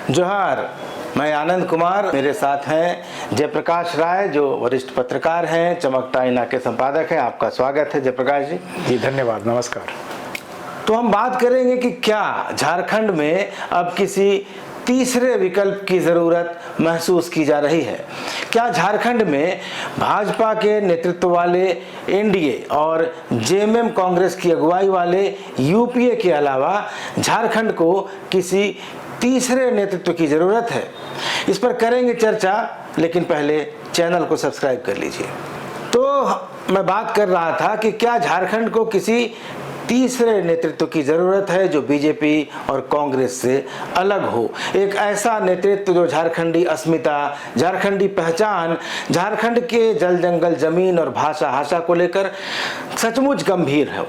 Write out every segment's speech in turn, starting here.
जोहार, मैं आनंद कुमार, मेरे साथ हैं जयप्रकाश राय जो वरिष्ठ पत्रकार हैं, चमक टाइना के संपादक हैं। आपका स्वागत है जयप्रकाश जी। जी धन्यवाद, नमस्कार। तो हम बात करेंगे कि क्या झारखंड में अब किसी तीसरे विकल्प की जरूरत महसूस की जा रही है। क्या झारखंड में भाजपा के नेतृत्व वाले एनडीए और जेएमएम कांग्रेस की अगुवाई वाले यूपीए के अलावा झारखंड को किसी तीसरे नेतृत्व की जरूरत है। इस पर करेंगे चर्चा, लेकिन पहले चैनल को सब्सक्राइब कर लीजिए। तो मैं बात कर रहा था कि क्या झारखंड को किसी तीसरे नेतृत्व की जरूरत है जो बीजेपी और कांग्रेस से अलग हो। एक ऐसा नेतृत्व जो झारखंडी अस्मिता, झारखंडी पहचान, झारखंड के जल जंगल जमीन और भाषा को लेकर सचमुच गंभीर है।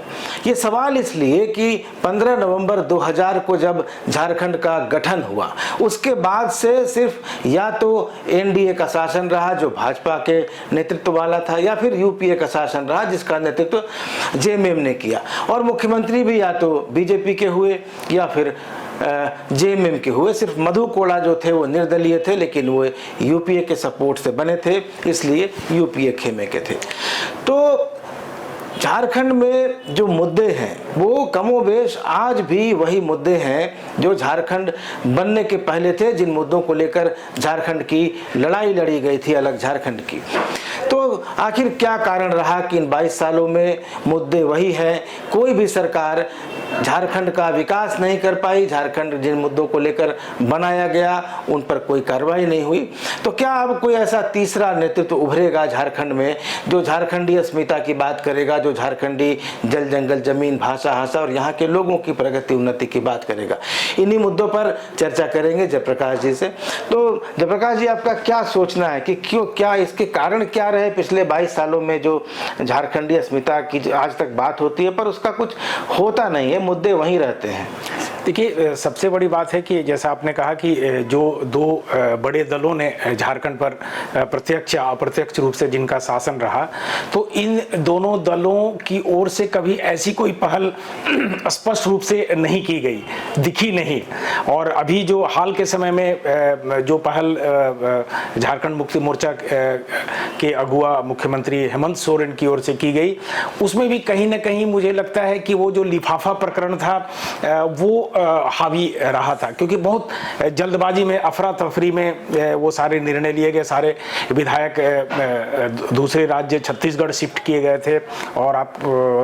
ये सवाल इसलिए कि 15 नवंबर 2000 को जब झारखंड का गठन हुआ, उसके बाद से सिर्फ या तो एनडीए का शासन रहा जो भाजपा के नेतृत्व वाला था, या फिर यूपीए का शासन रहा जिसका नेतृत्व जेएमएम ने किया, और मुख्यमंत्री भी या तो बीजेपी के हुए या फिर जेएमएम के हुए। सिर्फ मधु कोड़ा जो थे वो निर्दलीय थे, लेकिन वो यूपीए के सपोर्ट से बने थे, इसलिए यूपीए खेमे के थे। तो झारखंड में जो मुद्दे हैं वो कमोबेश आज भी वही मुद्दे हैं जो झारखंड बनने के पहले थे, जिन मुद्दों को लेकर झारखंड की लड़ाई लड़ी गई थी, अलग झारखंड की। तो आखिर क्या कारण रहा कि इन 22 सालों में मुद्दे वही हैं। कोई भी सरकार झारखंड का विकास नहीं कर पाई, झारखंड जिन मुद्दों को लेकर बनाया गया उन पर कोई कार्रवाई नहीं हुई। तो क्या अब कोई ऐसा तीसरा नेतृत्व उभरेगा झारखंड में जो झारखंडी अस्मिता की बात करेगा, जो झारखंडी जल जंगल जमीन भाषा और यहाँ के लोगों की प्रगति उन्नति की बात करेगा। इन्हीं मुद्दों पर चर्चा करेंगे जयप्रकाश जी से। तो जयप्रकाश जी, आपका क्या सोचना है कि क्यों, क्या इसके कारण क्या रहे पिछले 22 सालों में जो झारखंडी अस्मिता की आज तक बात होती है पर उसका कुछ होता नहीं है, मुद्दे वहीं रहते हैं। देखिए, सबसे बड़ी बात है कि जैसा आपने कहा कि जो दो बड़े दलों ने झारखंड पर प्रत्यक्ष या अप्रत्यक्ष रूप से जिनका शासन रहा, तो इन दोनों दलों की ओर से कभी ऐसी कोई पहल स्पष्ट रूप से नहीं की गई, दिखी नहीं। और अभी जो हाल के समय में जो पहल झारखंड मुक्ति मोर्चा के अगुआ मुख्यमंत्री हेमंत सोरेन की ओर से की गई, उसमें भी कहीं ना कहीं मुझे लगता है कि वो जो लिफाफा प्रकरण था वो हावी रहा था, क्योंकि बहुत जल्दबाजी में, अफरा तफरी में वो सारे निर्णय लिए गए। सारे विधायक दूसरे राज्य छत्तीसगढ़ शिफ्ट किए गए थे, और आप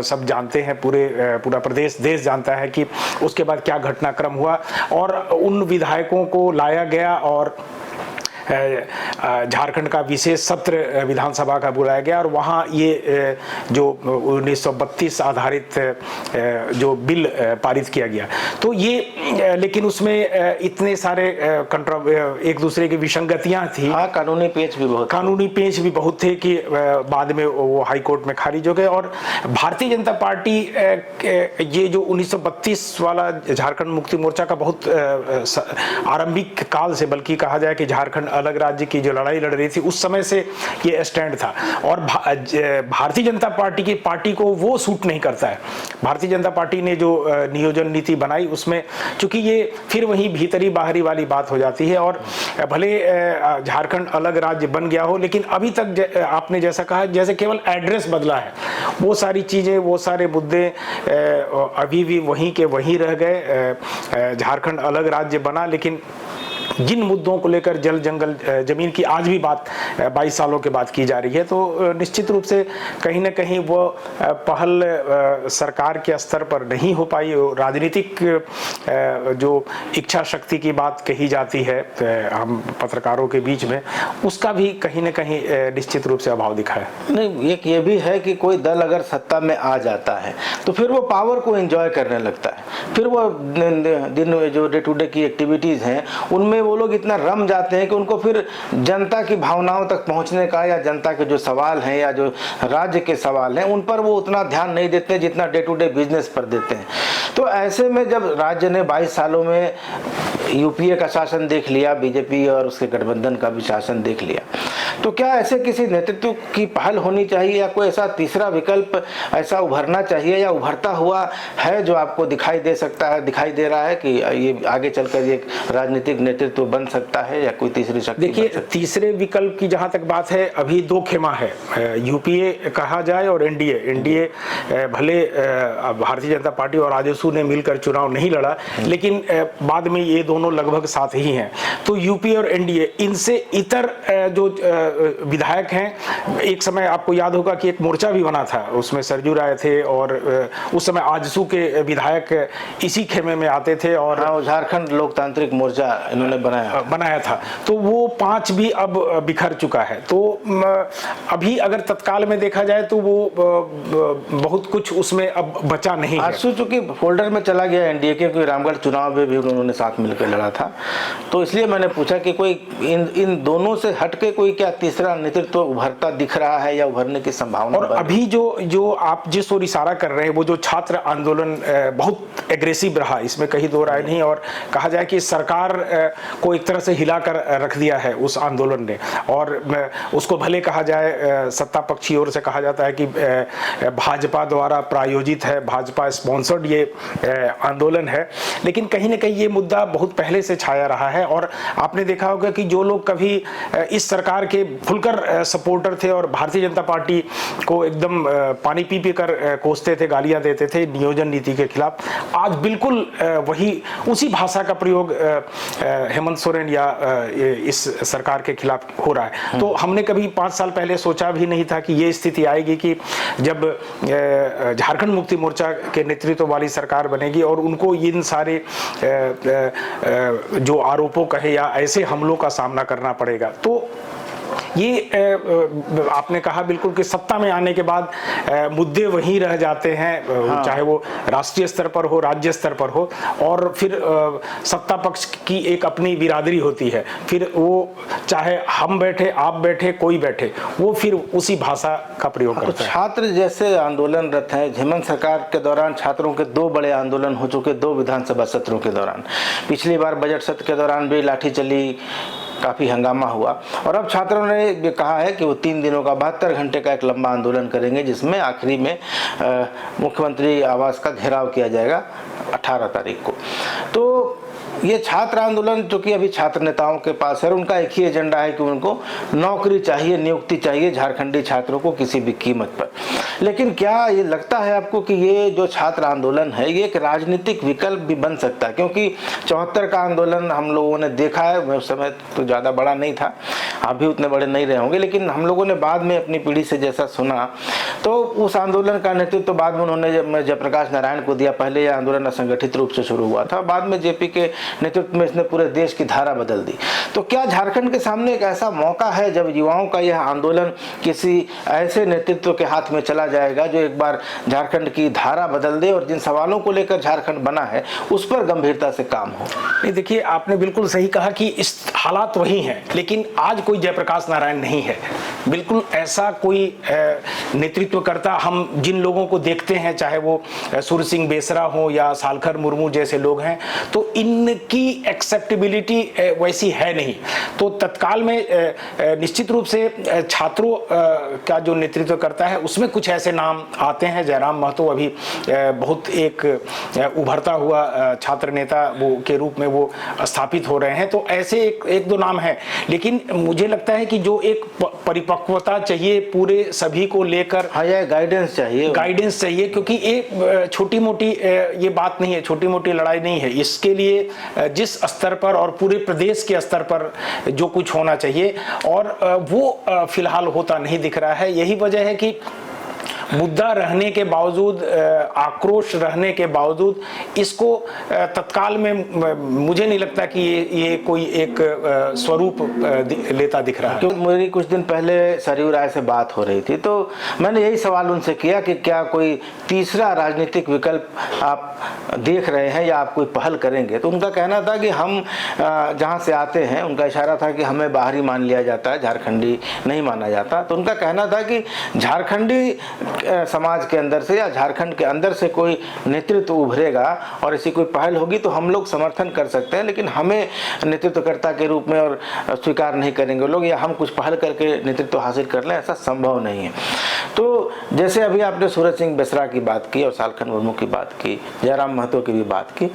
सब जानते हैं, पूरा प्रदेश देश जानता है कि उसके बाद क्या घटनाक्रम हुआ। और उन विधायकों को लाया गया और झारखंड का विशेष सत्र विधानसभा का बुलाया गया, और वहाँ ये जो 1932 आधारित जो बिल पारित किया गया, तो ये लेकिन उसमें इतने सारे एक दूसरे की विसंगतियां थी। हाँ, कानूनी पेच भी बहुत थे कि बाद में वो हाई कोर्ट में खारिज हो गए। और भारतीय जनता पार्टी ये जो 1932 वाला झारखंड मुक्ति मोर्चा का बहुत आरंभिक काल से, बल्कि कहा जाए कि झारखंड अलग राज्य की जो लड़ाई लड़ रही थी उस समय से ये स्टैंड था। और भारतीय जनता पार्टी को वो सूट नहीं करता है। भारतीय जनता पार्टी ने जो नियोजन नीति बनाई उसमें चूंकि ये फिर वही भीतरी बाहरी वाली बात हो जाती है, और भले झारखंड अलग राज्य बन गया हो, लेकिन अभी तक आपने जैसा कहा, जैसे केवल एड्रेस बदला है, वो सारी चीजें, वो सारे मुद्दे अभी भी वहीं के वहीं रह गए। झारखंड अलग राज्य बना, लेकिन जिन मुद्दों को लेकर जल जंगल जमीन की आज भी बात 22 सालों के बाद की जा रही है, तो निश्चित रूप से कहीं ना कहीं वो पहल सरकार के स्तर पर नहीं हो पाई। राजनीतिक जो इच्छा शक्ति की बात कही जाती है हम पत्रकारों के बीच में, उसका भी कहीं ना कहीं निश्चित रूप से अभाव दिखा है। नहीं, एक ये भी है कि कोई दल अगर सत्ता में आ जाता है तो फिर वो पावर को एंजॉय करने लगता है। फिर वो दिन जो डे टू डे की एक्टिविटीज़ हैं उनमें वो लोग इतना रम जाते हैं कि उनको फिर जनता की भावनाओं तक पहुंचने का, या जनता के जो सवाल हैं या जो राज्य के सवाल हैं उन पर वो उतना ध्यान नहीं देते जितना डे टू डे बिजनेस पर देते हैं। तो ऐसे में जब राज्य ने 22 सालों में यूपीए का शासन देख लिया, बीजेपी और उसके गठबंधन का भी शासन देख लिया, तो क्या ऐसे किसी नेतृत्व की पहल होनी चाहिए या कोई ऐसा तीसरा विकल्प ऐसा उभरना चाहिए या उभरता हुआ है जो आपको दिखाई दे सकता है, दिखाई दे रहा है कि ये आगे चलकर ये राजनीतिक नेतृत्व बन सकता है या कोई तीसरी शक्ति? देखिए, तीसरे विकल्प की जहां तक बात है, अभी दो खेमा है, यूपीए कहा जाए और एनडीए भले भारतीय जनता पार्टी और आजसू ने मिलकर चुनाव नहीं लड़ा, लेकिन बाद में ये दोनों लगभग साथ ही हैं। तो यूपीए और एनडीए, इनसे इतर जो विधायक हैं, एक समय आपको याद होगा कि एक मोर्चा भी बना था, उसमें सरजू राय थे और उस समय आजसू के विधायक इसी खेमे में आते थे और झारखंड लोकतांत्रिक मोर्चा इन्होंने बनाया था। तो वो 5 भी अब बिखर चुका है। तो अभी अगर तत्काल में देखा जाए तो वो बहुत कुछ उसमें अब बचा नहीं है। आजसू चूंकि फोल्डर में चला गया एनडीए के, क्योंकि रामगढ़ चुनाव में भी उन्होंने साथ मिलकर लड़ा था, तो इसलिए मैंने पूछा कि कोई इन दोनों से हटके कोई क्या तीसरा नेतृत्व उभरता दिख रहा है या उभरने की संभावना? और अभी जो आप जिस ओर इशारा कर रहे हैं, वो जो छात्र आंदोलन बहुत एग्रेसिव रहा, इसमें कहीं दो राय नहीं, और कहा जाए कि सरकार को एक तरह से हिलाकर रख दिया है उस आंदोलन ने। और उसको भले कहा जाए, सत्ता पक्ष की ओर से कहा जाता है कि भाजपा द्वारा प्रायोजित है, भाजपा स्पॉन्सर्ड ये आंदोलन है, लेकिन कहीं ना कहीं ये मुद्दा बहुत पहले से छाया रहा है। और आपने देखा होगा कि जो लोग कभी इस सरकार के खुलकर सपोर्टर थे और भारतीय जनता पार्टी को एकदम पानी पी पी कर कोसते थे, गालियां देते थे नियोजन नीति के खिलाफ, आज बिल्कुल उसी भाषा का प्रयोग हेमंत सोरेन या इस सरकार के खिलाफ हो रहा है। तो हमने कभी 5 साल पहले सोचा भी नहीं था कि ये स्थिति आएगी कि जब झारखंड मुक्ति मोर्चा के नेतृत्व वाली सरकार बनेगी और उनको इन सारे जो आरोपों कहे या ऐसे हमलों का सामना करना पड़ेगा। तो ये आपने कहा बिल्कुल कि सत्ता में आने के बाद मुद्दे वहीं रह जाते हैं, चाहे वो राष्ट्रीय स्तर पर हो, राज्य स्तर पर हो, और फिर सत्ता पक्ष की एक अपनी बिरादरी होती है, फिर वो चाहे हम बैठे, आप बैठे, कोई बैठे, वो फिर उसी भाषा का प्रयोग करता है। छात्र जैसे आंदोलनरत हैं, हेमंत सरकार के दौरान छात्रों के 2 बड़े आंदोलन हो चुके, 2 विधानसभा सत्रों के दौरान। पिछली बार बजट सत्र के दौरान भी लाठी चली, काफ़ी हंगामा हुआ, और अब छात्रों ने ये कहा है कि वो 3 दिनों का 72 घंटे का एक लंबा आंदोलन करेंगे, जिसमें आखिरी में मुख्यमंत्री आवास का घेराव किया जाएगा 18 तारीख को। तो ये छात्र आंदोलन जो कि अभी छात्र नेताओं के पास है, उनका एक ही एजेंडा है कि उनको नौकरी चाहिए, नियुक्ति चाहिए झारखंडी छात्रों को किसी भी कीमत पर। लेकिन क्या ये लगता है आपको कि ये जो छात्र आंदोलन है ये एक राजनीतिक विकल्प भी बन सकता है? क्योंकि 74 का आंदोलन हम लोगों ने देखा है, उस समय तो ज़्यादा बड़ा नहीं था, आप भी उतने बड़े नहीं रहे होंगे, लेकिन हम लोगों ने बाद में अपनी पीढ़ी से जैसा सुना, तो उस आंदोलन का नेतृत्व बाद में उन्होंने जयप्रकाश नारायण को दिया। पहले यह आंदोलन असंगठित रूप से शुरू हुआ था, बाद में जेपी के नेतृत्व में इसने पूरे देश की धारा बदल दी। तो क्या झारखंड के सामने एक ऐसा मौका है जब युवाओं का यह आंदोलन किसी ऐसे नेतृत्व के हाथ में चला जाएगा जो एक बार झारखंड की धारा बदल दे और जिन सवालों को लेकर झारखंड बना है उस पर गंभीरता से काम हो? नहीं, देखिए, आपने बिल्कुल सही कहा कि इस हालात वही हैं, लेकिन आज कोई जयप्रकाश नारायण नहीं है, बिल्कुल ऐसा कोई नेतृत्व करता। हम जिन लोगों को देखते हैं, चाहे वो सूर्य सिंह बेसरा हो या सालखर मुर्मू जैसे लोग हैं, तो इनकी एक्सेप्टेबिलिटी वैसी है नहीं। तो तत्काल में निश्चित रूप से छात्रों का जो नेतृत्व करता है उसमें कुछ ऐसे नाम आते हैं। जयराम महतो अभी बहुत एक उभरता हुआ छात्र नेता वो के रूप में वो स्थापित हो रहे हैं, तो ऐसे एक दो नाम हैं। लेकिन मुझे लगता है कि जो एक परिपक्वता चाहिए पूरे सभी को लेकर, गाइडेंस चाहिए, क्योंकि ये छोटी मोटी ये बात नहीं है, छोटी मोटी लड़ाई नहीं है। इसके लिए जिस स्तर पर और पूरे प्रदेश के स्तर पर जो कुछ होना चाहिए, और वो फिलहाल होता नहीं दिख रहा है। यही वजह है कि मुद्दा रहने के बावजूद, आक्रोश रहने के बावजूद, इसको तत्काल में मुझे नहीं लगता कि ये कोई एक स्वरूप लेता दिख रहा है। मेरी कुछ दिन पहले सरयू राय से बात हो रही थी, तो मैंने यही सवाल उनसे किया कि क्या कोई तीसरा राजनीतिक विकल्प आप देख रहे हैं या आप कोई पहल करेंगे? तो उनका कहना था कि हम जहाँ से आते हैं, उनका इशारा था कि हमें बाहरी मान लिया जाता है, झारखंडी नहीं माना जाता। तो उनका कहना था कि झारखंडी समाज के अंदर से या झारखंड के अंदर से कोई नेतृत्व उभरेगा और ऐसी कोई पहल होगी तो हम लोग समर्थन कर सकते हैं, लेकिन हमें नेतृत्वकर्ता के रूप में और स्वीकार नहीं करेंगे लोग, या हम कुछ पहल करके नेतृत्व हासिल कर लें, ऐसा संभव नहीं है। तो जैसे अभी आपने सूरज सिंह बेसरा की बात की और सालखन मुर्मू की बात की, जयराम महतो की भी बात की,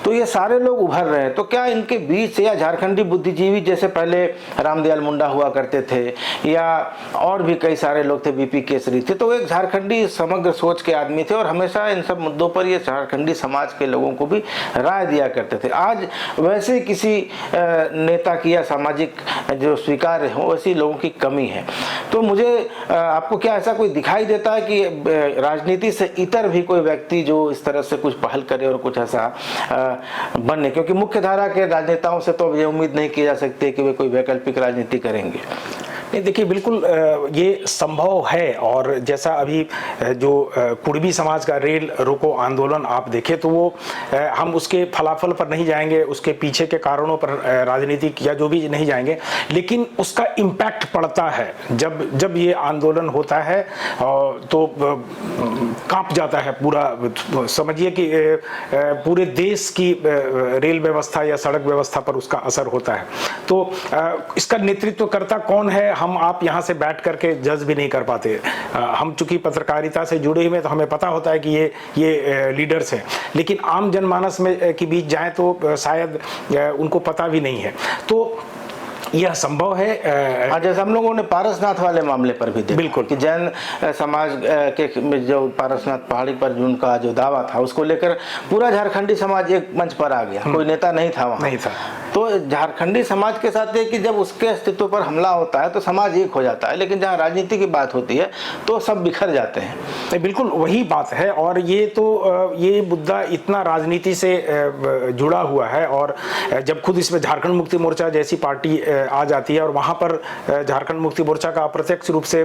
तो ये सारे लोग उभर रहे हैं। तो क्या इनके बीच से, या झारखंडी बुद्धिजीवी जैसे पहले रामदयाल मुंडा हुआ करते थे या और भी कई सारे लोग थे, बीपी केसरी थे, तो एक झारखंडी समग्र सोच के आदमी थे और हमेशा इन सब मुद्दों पर ये झारखंडी समाज के लोगों को भी राय दिया करते थे। आज वैसे किसी नेता की या सामाजिक जो स्वीकार्य हो वैसी लोगों की कमी है। तो मुझे आपको क्या ऐसा कोई दिखाई देता है कि राजनीति से इतर भी कोई व्यक्ति जो इस तरह से कुछ पहल करे और कुछ ऐसा बने? क्योंकि मुख्य धारा के राजनेताओं से तो ये उम्मीद नहीं की जा सकती कि वे कोई वैकल्पिक राजनीति करेंगे। नहीं, देखिए बिल्कुल ये संभव है। और जैसा अभी जो कुड़बी समाज का रेल रोको आंदोलन आप देखें तो वो हम उसके फलाफल पर नहीं जाएंगे, उसके पीछे के कारणों पर राजनीति या जो भी नहीं जाएंगे, लेकिन उसका इम्पैक्ट पड़ता है। जब ये आंदोलन होता है तो कांप जाता है पूरा, समझिए कि पूरे देश की रेल व्यवस्था या सड़क व्यवस्था पर उसका असर होता है। तो इसका नेतृत्वकर्ता कौन है हम आप यहाँ से बैठ करके जज भी नहीं कर पाते। हम चूंकि पत्रकारिता से जुड़े हुए तो हमें पता होता है कि ये लीडर्स हैं, लेकिन आम जनमानस में के बीच जाएं तो शायद उनको पता भी नहीं है। तो यह संभव है। जैसे हम लोगों ने पारसनाथ वाले मामले पर भी देखा, बिल्कुल, कि जैन समाज के जो पारसनाथ पहाड़ी पर उनका जो दावा था उसको लेकर पूरा झारखंडी समाज एक मंच पर आ गया। कोई नेता नहीं था वहाँ, नहीं था। तो झारखंडी समाज के साथ है कि जब उसके अस्तित्व पर हमला होता है तो समाज एक हो जाता है, लेकिन जहाँ राजनीति की बात होती है तो सब बिखर जाते हैं। बिल्कुल वही बात है। और ये मुद्दा इतना राजनीति से जुड़ा हुआ है, और जब खुद इसमें झारखंड मुक्ति मोर्चा जैसी पार्टी आ जाती है और वहां पर झारखंड मुक्ति मोर्चा का अप्रत्यक्ष रूप से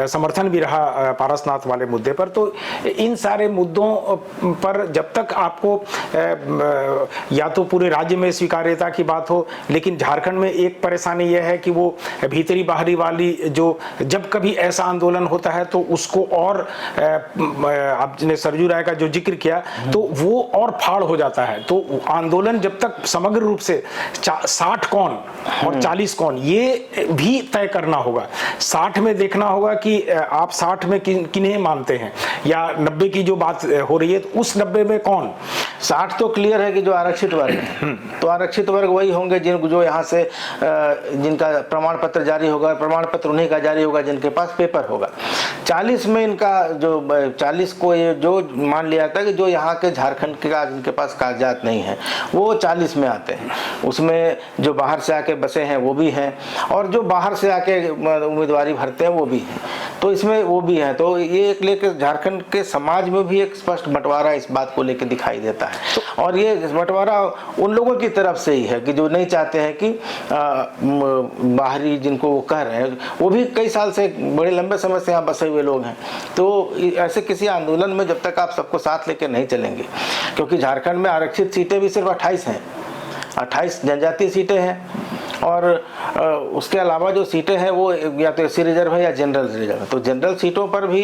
समर्थन भी रहा पारसनाथ वाले मुद्दे पर, तो इन सारे मुद्दों पर जब तक आपको या तो पूरे राज्य में स्वीकार्यता की बात हो, लेकिन झारखंड में एक परेशानी यह है कि वो भीतरी बाहरी वाली जो जब कभी ऐसा आंदोलन होता है तो उसको और आपने सरजू राय का जो जिक्र किया तो वो और फाड़ हो जाता है। तो आंदोलन जब तक समग्र रूप से 60 कौन और 40 कौन ये भी तय करना होगा। 60 में देखना होगा कि आप 60 में किन्हें मानते हैं, या 90 की जो बात हो रही है तो उस 90 में कौन। 60 तो क्लियर है कि जो आरक्षित वर्ग है, तो आरक्षित वर्ग वही होंगे जो यहाँ से जिनका प्रमाण पत्र जारी होगा, प्रमाण पत्र उन्हीं का जारी होगा जिनके पास पेपर होगा। 40 में इनका जो 40 को ये जो मान लिया था कि जो यहाँ के झारखंड के जिनके पास कागजात नहीं है वो 40 में आते हैं। उसमें जो बाहर से आके बसे हैं वो भी हैं, और जो बाहर से आके उम्मीदवारी भरते हैं वो भी हैं, तो इसमें वो भी हैं। तो ये एक लेकर झारखंड के समाज में भी एक स्पष्ट बंटवारा इस बात को लेकर दिखाई देता है। और ये बंटवारा उन लोगों की तरफ से ही है कि जो नहीं चाहते हैं कि बाहरी जिनको वो कह रहे हैं वो भी कई साल से बड़े लंबे समय से यहाँ बसे हुए लोग हैं। तो ऐसे किसी आंदोलन में जब तक आप सबको साथ लेकर नहीं चलेंगे, क्योंकि झारखंड में आरक्षित सीटें भी सिर्फ 28 हैं, 28 जनजातीय सीटें हैं, और उसके अलावा जो सीटें हैं वो या तो एससी रिजर्व है या जनरल रिजर्व है। तो जनरल सीटों पर भी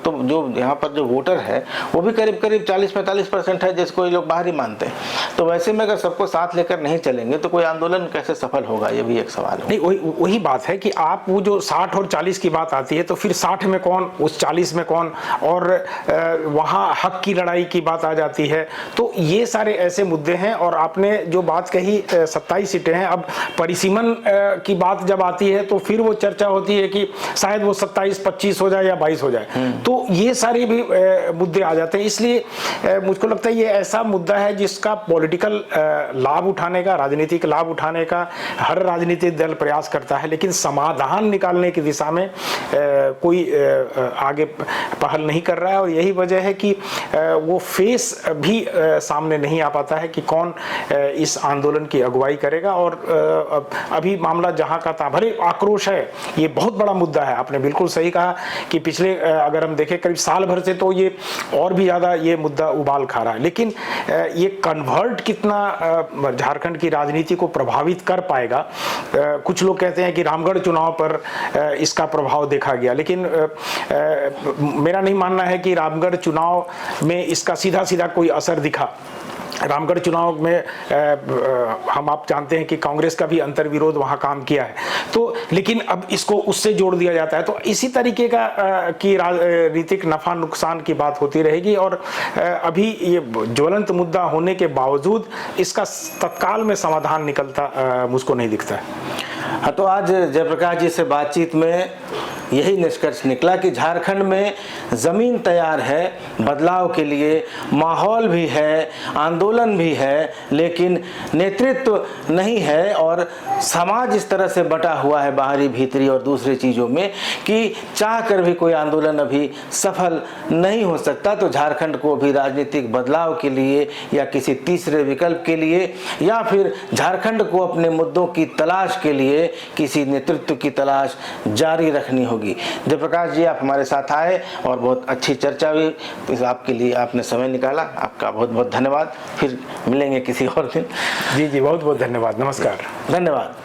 तो जो यहाँ पर जो वोटर है वो भी करीब 40-45% है, जिसको ये लोग बाहर ही मानते हैं। तो वैसे में अगर सबको साथ लेकर नहीं चलेंगे तो कोई आंदोलन कैसे सफल होगा, ये भी एक सवाल है। नहीं, वही बात है कि आप वो जो 60 और 40 की बात आती है तो फिर 60 में कौन, उस 40 में कौन, और वहाँ हक की लड़ाई की बात आ जाती है। तो ये सारे ऐसे मुद्दे हैं। और आपने जो बात कही 27 सीटें हैं, अब परिसीमन की बात जब आती है तो फिर वो चर्चा होती है कि शायद वो 27, 25 हो जाए या 22 हो जाए। तो ये सारे भी मुद्दे आ जाते हैं। इसलिए मुझको लगता है ये ऐसा मुद्दा है जिसका पॉलिटिकल लाभ उठाने का, राजनीतिक लाभ उठाने का हर राजनीतिक दल प्रयास करता है, लेकिन समाधान निकालने की दिशा में कोई आगे पहल नहीं कर रहा है। और यही वजह है कि वो फेस भी सामने नहीं आ पाता है कि कौन इस आंदोलन की अगुवाई करेगा। और अभी मामला जहां का था, भले आक्रोश है, ये बहुत बड़ा मुद्दा है, आपने बिल्कुल सही कहा कि पिछले अगर हम देखें करीब साल भर से तो ये और भी ज़्यादा ये मुद्दा उबाल खा रहा है। लेकिन ये कन्वर्ट कितना झारखंड की राजनीति को प्रभावित कर पाएगा, कुछ लोग कहते हैं कि रामगढ़ चुनाव पर इसका प्रभाव देखा गया, लेकिन मेरा नहीं मानना है कि रामगढ़ चुनाव में इसका सीधा सीधा कोई असर दिखा। रामगढ़ चुनाव में हम आप जानते हैं कि कांग्रेस का भी अंतर्विरोध वहां काम किया है, तो लेकिन अब इसको उससे जोड़ दिया जाता है, तो इसी तरीके का की राजनीतिक नफा नुकसान की बात होती रहेगी। और अभी ये ज्वलंत मुद्दा होने के बावजूद इसका तत्काल में समाधान निकलता मुझको नहीं दिखता है। हाँ, तो आज जयप्रकाश जी से बातचीत में यही निष्कर्ष निकला कि झारखंड में ज़मीन तैयार है, बदलाव के लिए माहौल भी है, आंदोलन भी है, लेकिन नेतृत्व नहीं है और समाज इस तरह से बटा हुआ है बाहरी भीतरी और दूसरी चीज़ों में कि चाह कर भी कोई आंदोलन अभी सफल नहीं हो सकता। तो झारखंड को अभी राजनीतिक बदलाव के लिए या किसी तीसरे विकल्प के लिए या फिर झारखंड को अपने मुद्दों की तलाश के लिए किसी नेतृत्व की तलाश जारी रखनी होगी। जयप्रकाश जी, आप हमारे साथ आए और बहुत अच्छी चर्चा हुई, आपके लिए आपने समय निकाला, आपका बहुत बहुत धन्यवाद। फिर मिलेंगे किसी और दिन। जी जी, बहुत बहुत धन्यवाद, नमस्कार। धन्यवाद।